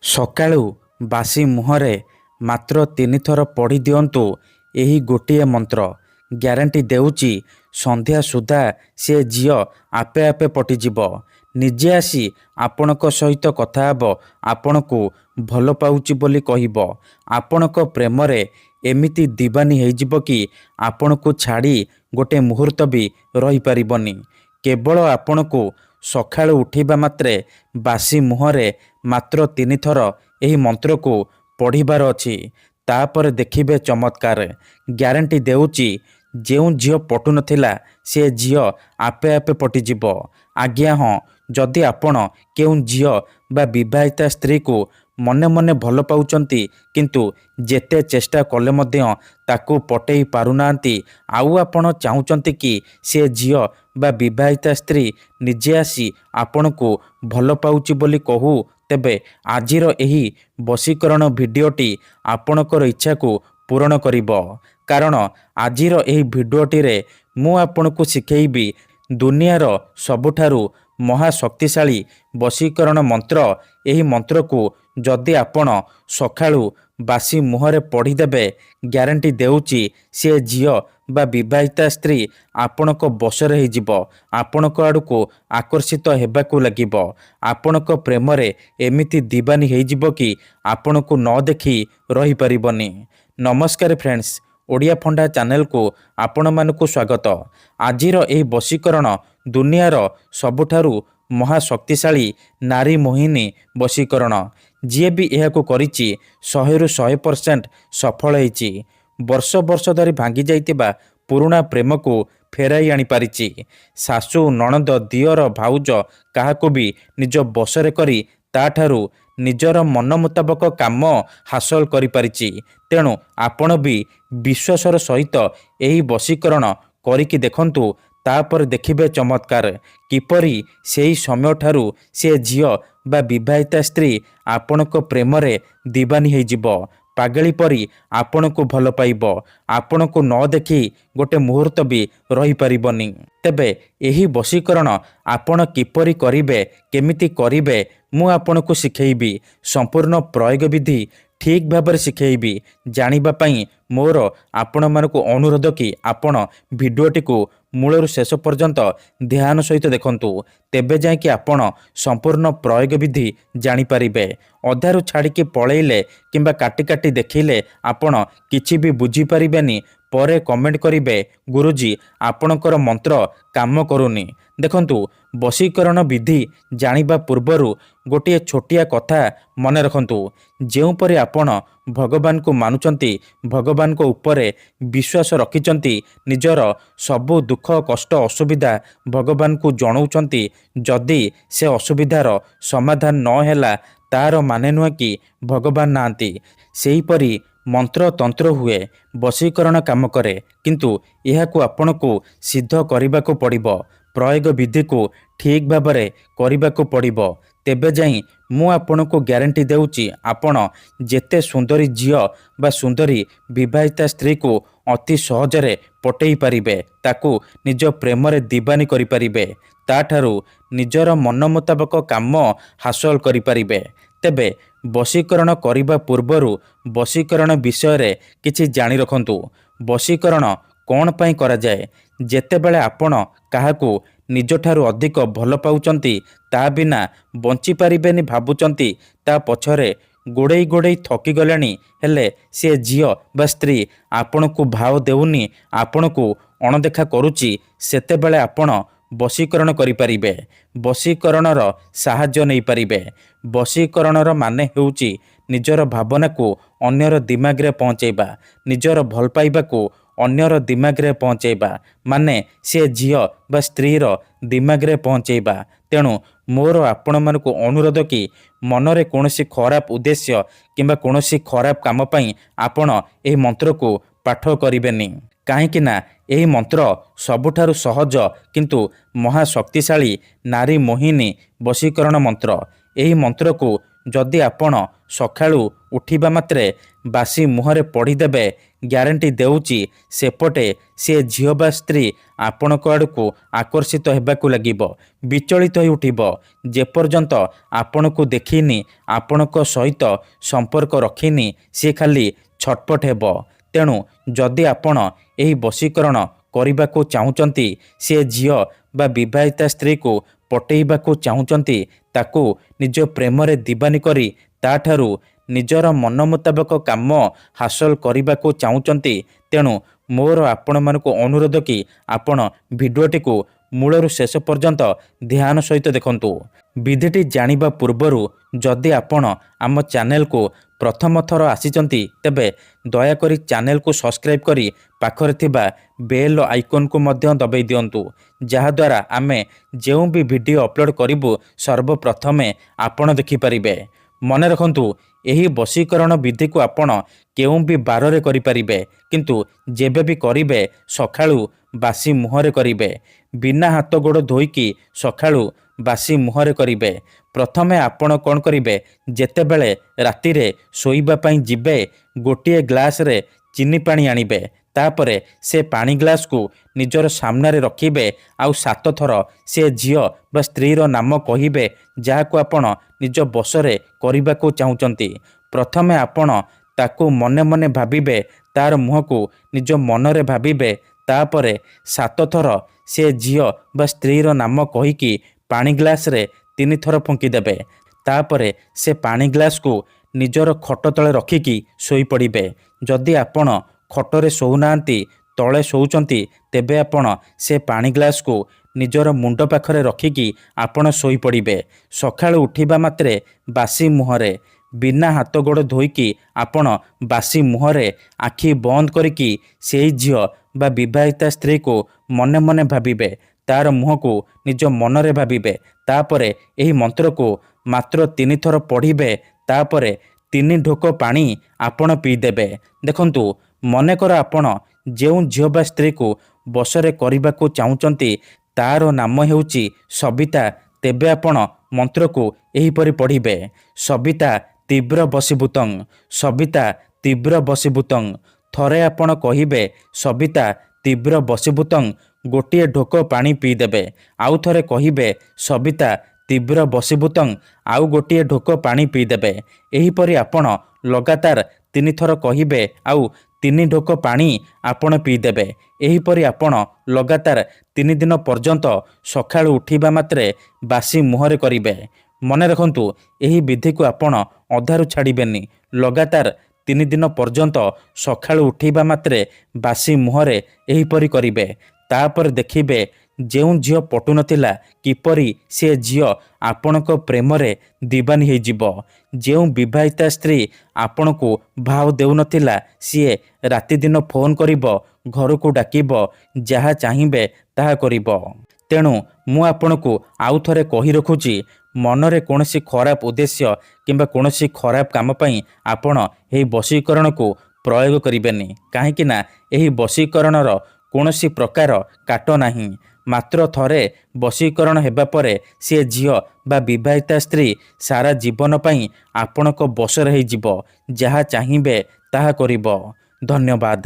ସକାଳୁ ବାସି ମୁହଁରେ ମାତ୍ର 3 ଥର ପଢ଼ି ଦିଅନ୍ତୁ ଏହି ଗୋଟିଏ ମନ୍ତ୍ର। ଗ୍ୟାରେଣ୍ଟି ଦେଉଛି ସନ୍ଧ୍ୟା ସୁଦ୍ଧା ସେ ଝିଅ ଆପେ ଆପେ ପଟିଯିବ। ନିଜେ ଆସି ଆପଣଙ୍କ ସହିତ କଥା ହେବ, ଆପଣଙ୍କୁ ଭଲ ପାଉଛି ବୋଲି କହିବ। ଆପଣଙ୍କ ପ୍ରେମରେ ଏମିତି ଦିବାନୀ ହେଇଯିବ କି ଆପଣଙ୍କୁ ଛାଡ଼ି ଗୋଟେ ମୁହୂର୍ତ୍ତ ବି ରହିପାରିବନି। କେବଳ ଆପଣଙ୍କୁ ସକାଳୁ ଉଠିବା ମାତ୍ରେ ବାସି ମୁହଁରେ ମାତ୍ର 3 ଥର ଏହି ମନ୍ତ୍ରକୁ ପଢ଼ିବାର ଅଛି। ତାପରେ ଦେଖିବେ ଚମତ୍କାର। ଗ୍ୟାରେଣ୍ଟି ଦେଉଛି ଯେଉଁ ଝିଅ ପଟୁନଥିଲା ସେ ଝିଅ ଆପେ ଆପେ ପଟିଯିବ। ଆଜ୍ଞା ହଁ, ଯଦି ଆପଣ କେଉଁ ଝିଅ ବା ବିବାହିତା ସ୍ତ୍ରୀକୁ ମନେ ମନେ ଭଲ ପାଉଛନ୍ତି କିନ୍ତୁ ଯେତେ ଚେଷ୍ଟା କଲେ ମଧ୍ୟ ତାକୁ ପଟେଇ ପାରୁନାହାନ୍ତି, ଆଉ ଆପଣ ଚାହୁଁଛନ୍ତି କି ସେ ଝିଅ ବା ବିବାହିତା ସ୍ତ୍ରୀ ନିଜେ ଆସି ଆପଣଙ୍କୁ ଭଲ ପାଉଛି ବୋଲି କହୁ, ତେବେ ଆଜିର ଏହି ବଶୀକରଣ ଭିଡ଼ିଓଟି ଆପଣଙ୍କର ଇଚ୍ଛାକୁ ପୂରଣ କରିବ। କାରଣ ଆଜିର ଏହି ଭିଡ଼ିଓଟିରେ ମୁଁ ଆପଣଙ୍କୁ ଶିଖେଇବି ଦୁନିଆର ସବୁଠାରୁ ମହାଶକ୍ତିଶାଳୀ ବଶୀକରଣ ମନ୍ତ୍ର। ଏହି ମନ୍ତ୍ରକୁ ଯଦି ଆପଣ ସକାଳୁ ବାସି ମୁହଁରେ ପଢ଼ିଦେବେ, ଗ୍ୟାରେଣ୍ଟି ଦେଉଛି ସେ ଝିଅ ବା ବିବାହିତା ସ୍ତ୍ରୀ ଆପଣଙ୍କ ବଶରେ ହେଇଯିବ। ଆପଣଙ୍କ ଆଡ଼କୁ ଆକର୍ଷିତ ହେବାକୁ ଲାଗିବ। ଆପଣଙ୍କ ପ୍ରେମରେ ଏମିତି ଦିବାନୀ ହେଇଯିବ କି ଆପଣଙ୍କୁ ନ ଦେଖି ରହିପାରିବନି। ନମସ୍କାର ଫ୍ରେଣ୍ଡସ୍, ଓଡ଼ିଆ ଫଣ୍ଡା ଚ୍ୟାନେଲକୁ ଆପଣମାନଙ୍କୁ ସ୍ୱାଗତ। ଆଜିର ଏହି ବଶୀକରଣ ଦୁନିଆର ସବୁଠାରୁ ମହାଶକ୍ତିଶାଳୀ ନାରୀ ମୋହିନୀ ବଶୀକରଣ। ଯିଏ ବି ଏହାକୁ କରିଛି 100ରୁ 100% ସଫଳ ହେଇଛି। ବର୍ଷ ବର୍ଷ ଧରି ଭାଙ୍ଗି ଯାଇଥିବା ପୁରୁଣା ପ୍ରେମକୁ ଫେରାଇ ଆଣିପାରିଛି। ଶାଶୁ, ନଣନ୍ଦ, ଦିଅର, ଭାଉଜ କାହାକୁ ବି ନିଜ ବଶରେ କରି ତାଠାରୁ ନିଜର ମନ ମୁତାବକ କାମ ହାସଲ କରିପାରିଛି। ତେଣୁ ଆପଣ ବି ବିଶ୍ୱାସର ସହିତ ଏହି ବଶୀକରଣ କରିକି ଦେଖନ୍ତୁ। ତାପରେ ଦେଖିବେ ଚମତ୍କାର। କିପରି ସେହି ସମୟଠାରୁ ସେ ଝିଅ ବା ବିବାହିତା ସ୍ତ୍ରୀ ଆପଣଙ୍କ ପ୍ରେମରେ ଦିବାନୀ ହେଇଯିବ। ପାଗଳି ପରି ଆପଣଙ୍କୁ ଭଲ ପାଇବ। ଆପଣଙ୍କୁ ନ ଦେଖି ଗୋଟେ ମୁହୂର୍ତ୍ତ ବି ରହିପାରିବନି। ତେବେ ଏହି ବଶୀକରଣ ଆପଣ କିପରି କରିବେ, କେମିତି କରିବେ, ମୁଁ ଆପଣଙ୍କୁ ଶିଖେଇବି। ସମ୍ପୂର୍ଣ୍ଣ ପ୍ରୟୋଗ ବିଧି ଠିକ୍ ଭାବରେ ଶିଖେଇବି। ଜାଣିବା ପାଇଁ ମୋର ଆପଣମାନଙ୍କୁ ଅନୁରୋଧ କି ଆପଣ ଭିଡ଼ିଓଟିକୁ ମୂଳରୁ ଶେଷ ପର୍ଯ୍ୟନ୍ତ ଧ୍ୟାନ ସହିତ ଦେଖନ୍ତୁ। ତେବେ ଯାଇକି ଆପଣ ସମ୍ପୂର୍ଣ୍ଣ ପ୍ରୟୋଗ ବିଧି ଜାଣିପାରିବେ। ଅଧାରୁ ଛାଡ଼ିକି ପଳେଇଲେ କିମ୍ବା କାଟି କାଟି ଦେଖିଲେ ଆପଣ କିଛି ବି ବୁଝିପାରିବେନି। ପରେ କମେଣ୍ଟ କରିବେ, ଗୁରୁଜୀ ଆପଣଙ୍କର ମନ୍ତ୍ର କାମ କରୁନି। ଦେଖନ୍ତୁ, ବଶୀକରଣ ବିଧି ଜାଣିବା ପୂର୍ବରୁ ଗୋଟିଏ ଛୋଟିଆ କଥା ମନେ ରଖନ୍ତୁ। ଯେଉଁପରି ଆପଣ ଭଗବାନଙ୍କୁ ମାନୁଛନ୍ତି, ଭଗବାନଙ୍କ ଉପରେ ବିଶ୍ୱାସ ରଖିଛନ୍ତି, ନିଜର ସବୁ ଦୁଃଖ କଷ୍ଟ ଅସୁବିଧା ଭଗବାନଙ୍କୁ ଜଣାଉଛନ୍ତି, ଯଦି ସେ ଅସୁବିଧାର ସମାଧାନ ନ ହେଲା ତାର ମାନେ ନୁହେଁ କି ଭଗବାନ ନାହାନ୍ତି। ସେହିପରି ମନ୍ତ୍ର ତନ୍ତ୍ର ହୁଏ, ବଶୀକରଣ କାମ କରେ, କିନ୍ତୁ ଏହାକୁ ଆପଣଙ୍କୁ ସିଦ୍ଧ କରିବାକୁ ପଡ଼ିବ। ପ୍ରୟୋଗ ବିଧିକୁ ଠିକ୍ ଭାବରେ କରିବାକୁ ପଡ଼ିବ। ତେବେ ଯାଇ ମୁଁ ଆପଣଙ୍କୁ ଗ୍ୟାରେଣ୍ଟି ଦେଉଛି ଆପଣ ଯେତେ ସୁନ୍ଦରୀ ଝିଅ ବା ସୁନ୍ଦରୀ ବିବାହିତା ସ୍ତ୍ରୀକୁ ଅତି ସହଜରେ ପଟେଇ ପାରିବେ, ତାକୁ ନିଜ ପ୍ରେମରେ ଦିବାନୀ କରିପାରିବେ, ତାଠାରୁ ନିଜର ମନ ମୁତାବକ କାମ ହାସଲ କରିପାରିବେ। ତେବେ ବଶୀକରଣ କରିବା ପୂର୍ବରୁ ବଶୀକରଣ ବିଷୟରେ କିଛି ଜାଣି ରଖନ୍ତୁ। ବଶୀକରଣ କ'ଣ ପାଇଁ କରାଯାଏ? ଯେତେବେଳେ ଆପଣ କାହାକୁ ନିଜଠାରୁ ଅଧିକ ଭଲ ପାଉଛନ୍ତି, ତା ବିନା ବଞ୍ଚିପାରିବେନି ଭାବୁଛନ୍ତି, ତା ପଛରେ ଗୋଡ଼େଇ ଗୋଡ଼େଇ ଥକିଗଲେଣି, ହେଲେ ସେ ଝିଅ ବା ସ୍ତ୍ରୀ ଆପଣଙ୍କୁ ଭାව ଦେଉନି, ଆପଣଙ୍କୁ ଅଣଦେଖା କରୁଛି, ସେତେବେଳେ ଆପଣ ବଶୀକରଣ କରିପାରିବେ। ବଶୀକରଣର ସାହାଯ୍ୟ ନେଇପାରିବେ। ବଶୀକରଣର ମାନେ ହେଉଛି ନିଜର ଭାବନାକୁ ଅନ୍ୟର ଦିମାଗରେ ପହଞ୍ଚାଇବା, ନିଜର ଭଲ ପାଇବାକୁ ଅନ୍ୟର ଦିମାଗରେ ପହଞ୍ଚାଇବା, ମାନେ ସେ ଝିଅ ବା ସ୍ତ୍ରୀର ଦିମାଗରେ ପହଞ୍ଚାଇବା। ତେଣୁ ମୋର ଆପଣମାନଙ୍କୁ ଅନୁରୋଧ କି ମନରେ କୌଣସି ଖରାପ ଉଦ୍ଦେଶ୍ୟ କିମ୍ବା କୌଣସି ଖରାପ କାମ ପାଇଁ ଆପଣ ଏହି ମନ୍ତ୍ରକୁ ପାଠ କରିବେନି। କାହିଁକି ନା ଏହି ମନ୍ତ୍ର ସବୁଠାରୁ ସହଜ କିନ୍ତୁ ମହାଶକ୍ତିଶାଳୀ ନାରୀ ମୋହିନୀ ବଶୀକରଣ ମନ୍ତ୍ର। ଏହି ମନ୍ତ୍ରକୁ ଯଦି ଆପଣ ସକାଳୁ ଉଠିବା ମାତ୍ରେ ବାସି ମୁହଁରେ ପଡ଼ିଦେବେ, ଗ୍ୟାରେଣ୍ଟି ଦେଉଛି ସେପଟେ ସେ ଝିଅ ବା ସ୍ତ୍ରୀ ଆପଣଙ୍କ ଆଡ଼କୁ ଆକର୍ଷିତ ହେବାକୁ ଲାଗିବ, ବିଚଳିତ ହୋଇ ଉଠିବ। ଯେପର୍ଯ୍ୟନ୍ତ ଆପଣଙ୍କୁ ଦେଖିନି, ଆପଣଙ୍କ ସହିତ ସମ୍ପର୍କ ରଖିନି, ସେ ଖାଲି ଛଟପଟ ହେବ। ତେଣୁ ଯଦି ଆପଣ ଏହି ବଶୀକରଣ କରିବାକୁ ଚାହୁଁଛନ୍ତି, ସେ ଝିଅ ବା ବିବାହିତା ସ୍ତ୍ରୀକୁ ପଟେଇବାକୁ ଚାହୁଁଛନ୍ତି, ତାକୁ ନିଜ ପ୍ରେମରେ ଦିବାନୀ କରି ତାଠାରୁ ନିଜର ମନ ମୁତାବକ କାମ ହାସଲ କରିବାକୁ ଚାହୁଁଛନ୍ତି, ତେଣୁ ମୋର ଆପଣମାନଙ୍କୁ ଅନୁରୋଧ କି ଆପଣ ଭିଡ଼ିଓଟିକୁ ମୂଳରୁ ଶେଷ ପର୍ଯ୍ୟନ୍ତ ଧ୍ୟାନ ସହିତ ଦେଖନ୍ତୁ। ବିଧିଟି ଜାଣିବା ପୂର୍ବରୁ ଯଦି ଆପଣ ଆମ ଚ୍ୟାନେଲକୁ ପ୍ରଥମ ଥର ଆସିଛନ୍ତି, ତେବେ ଦୟାକରି ଚ୍ୟାନେଲକୁ ସବସ୍କ୍ରାଇବ୍ କରି ପାଖରେ ଥିବା ବେଲ୍ ଆଇକନ୍କୁ ମଧ୍ୟ ଦବାଇ ଦିଅନ୍ତୁ, ଯାହାଦ୍ୱାରା ଆମେ ଯେଉଁ ବି ଭିଡ଼ିଓ ଅପଲୋଡ଼ କରିବୁ ସର୍ବପ୍ରଥମେ ଆପଣ ଦେଖିପାରିବେ। ମନେ ରଖନ୍ତୁ, ଏହି ବଶୀକରଣ ବିଧିକୁ ଆପଣ କେଉଁ ବି ବାରରେ କରିପାରିବେ, କିନ୍ତୁ ଯେବେ ବି କରିବେ ସକାଳୁ ବାସି ମୁହଁରେ କରିବେ। ବିନା ହାତ ଗୋଡ଼ ଧୋଇକି ସକାଳୁ ବାସି ମୁହଁରେ କରିବେ। ପ୍ରଥମେ ଆପଣ କ'ଣ କରିବେ, ଯେତେବେଳେ ରାତିରେ ଶୋଇବା ପାଇଁ ଯିବେ, ଗୋଟିଏ ଗ୍ଲାସରେ ଚିନି ପାଣି ଆଣିବେ। ତାପରେ ସେ ପାଣି ଗ୍ଲାସକୁ ନିଜର ସାମ୍ନାରେ ରଖିବେ, ଆଉ 7 ଥର ସେ ଝିଅ ବା ସ୍ତ୍ରୀର ନାମ କହିବେ, ଯାହାକୁ ଆପଣ ନିଜ ବଶରେ କରିବାକୁ ଚାହୁଁଛନ୍ତି। ପ୍ରଥମେ ଆପଣ ତାକୁ ମନେ ମନେ ଭାବିବେ, ତାର ମୁହଁକୁ ନିଜ ମନରେ ଭାବିବେ। ତାପରେ 7 ଥର ସେ ଝିଅ ବା ସ୍ତ୍ରୀର ନାମ କହିକି ପାଣି ଗ୍ଲାସରେ 3 ଥର ଫୁଙ୍କିଦେବେ। ତାପରେ ସେ ପାଣି ଗ୍ଲାସକୁ ନିଜର ଖଟ ତଳେ ରଖିକି ଶୋଇପଡ଼ିବେ। ଯଦି ଆପଣ ଖଟରେ ଶୋଉନାହାନ୍ତି, ତଳେ ଶୋଉଛନ୍ତି, ତେବେ ଆପଣ ସେ ପାଣି ଗ୍ଲାସକୁ ନିଜର ମୁଣ୍ଡ ପାଖରେ ରଖିକି ଆପଣ ଶୋଇପଡ଼ିବେ। ସକାଳୁ ଉଠିବା ମାତ୍ରେ ବାସି ମୁହଁରେ, ବିନା ହାତ ଗୋଡ଼ ଧୋଇକି ଆପଣ ବାସି ମୁହଁରେ ଆଖି ବନ୍ଦ କରିକି ସେଇ ଝିଅ ବା ବିବାହିତା ସ୍ତ୍ରୀକୁ ମନେ ମନେ ଭାବିବେ, ତାର ମୁହଁକୁ ନିଜ ମନରେ ଭାବିବେ। ତାପରେ ଏହି ମନ୍ତ୍ରକୁ ମାତ୍ର 3 ଥର ପଢ଼ିବେ। ତାପରେ 3 ଢୋକ ପାଣି ଆପଣ ପିଇଦେବେ। ଦେଖନ୍ତୁ, ମନେକର ଆପଣ ଯେଉଁ ଝିଅ ବା ସ୍ତ୍ରୀକୁ ବଶରେ କରିବାକୁ ଚାହୁଁଛନ୍ତି, ତାର ନାମ ହେଉଛି ସବିତା, ତେବେ ଆପଣ ମନ୍ତ୍ରକୁ ଏହିପରି ପଢ଼ିବେ, ସବିତା ତୀବ୍ର ବଶୀଭୂତଂ, ସବିତା ତୀବ୍ର ବଶୀଭୂତଂ। ଥରେ ଆପଣ କହିବେ ସବିତା ତୀବ୍ର ବଶୀଭୂତଂ, ଗୋଟିଏ ଢୋକ ପାଣି ପିଇଦେବେ। ଆଉ ଥରେ କହିବେ ସବିତା ତୀବ୍ର ବଶୀଭୂତଂ, ଆଉ ଗୋଟିଏ ଢୋକ ପାଣି ପିଇଦେବେ। ଏହିପରି ଆପଣ ଲଗାତାର 3 ଥର କହିବେ, ଆଉ 3 ଢୋକ ପାଣି ଆପଣ ପିଇଦେବେ। ଏହିପରି ଆପଣ ଲଗାତାର 3 ଦିନ ପର୍ଯ୍ୟନ୍ତ ସକାଳୁ ଉଠିବା ମାତ୍ରେ ବାସି ମୁହଁରେ କରିବେ। ମନେ ରଖନ୍ତୁ, ଏହି ବିଧିକୁ ଆପଣ ଅଧାରୁ ଛାଡ଼ିବେନି। ଲଗାତାର 3 ଦିନ ପର୍ଯ୍ୟନ୍ତ ସକାଳୁ ଉଠିବା ମାତ୍ରେ ବାସି ମୁହଁରେ ଏହିପରି କରିବେ। ତାପରେ ଦେଖିବେ ଯେଉଁ ଝିଅ ପଟୁନଥିଲା, କିପରି ସେ ଝିଅ ଆପଣଙ୍କ ପ୍ରେମରେ ଦିବାନୀ ହେଇଯିବ। ଯେଉଁ ବିବାହିତା ସ୍ତ୍ରୀ ଆପଣଙ୍କୁ ଭାव ଦେଉନଥିଲା, ସିଏ ରାତିଦିନ ଫୋନ୍ କରିବ, ଘରକୁ ଡାକିବ, ଯାହା ଚାହିଁବେ ତାହା କରିବ। ତେଣୁ ମୁଁ ଆପଣଙ୍କୁ ଆଉ ଥରେ କହି ରଖୁଛି, ମନରେ କୌଣସି ଖରାପ ଉଦ୍ଦେଶ୍ୟ କିମ୍ବା କୌଣସି ଖରାପ କାମ ପାଇଁ ଆପଣ ଏହି ବଶୀକରଣକୁ ପ୍ରୟୋଗ କରିବେନି। କାହିଁକି ନା ଏହି ବଶୀକରଣର କୌଣସି ପ୍ରକାର କାଟ ନାହିଁ। ମାତ୍ର ଥରେ ବଶୀକରଣ ହେବା ପରେ ସେ ଝିଅ ବା ବିବାହିତା ସ୍ତ୍ରୀ ସାରା ଜୀବନ ପାଇଁ ଆପଣଙ୍କ ବଶରେ ହେଇଯିବ, ଯାହା ଚାହିଁବେ ତାହା କରିବ। ଧନ୍ୟବାଦ।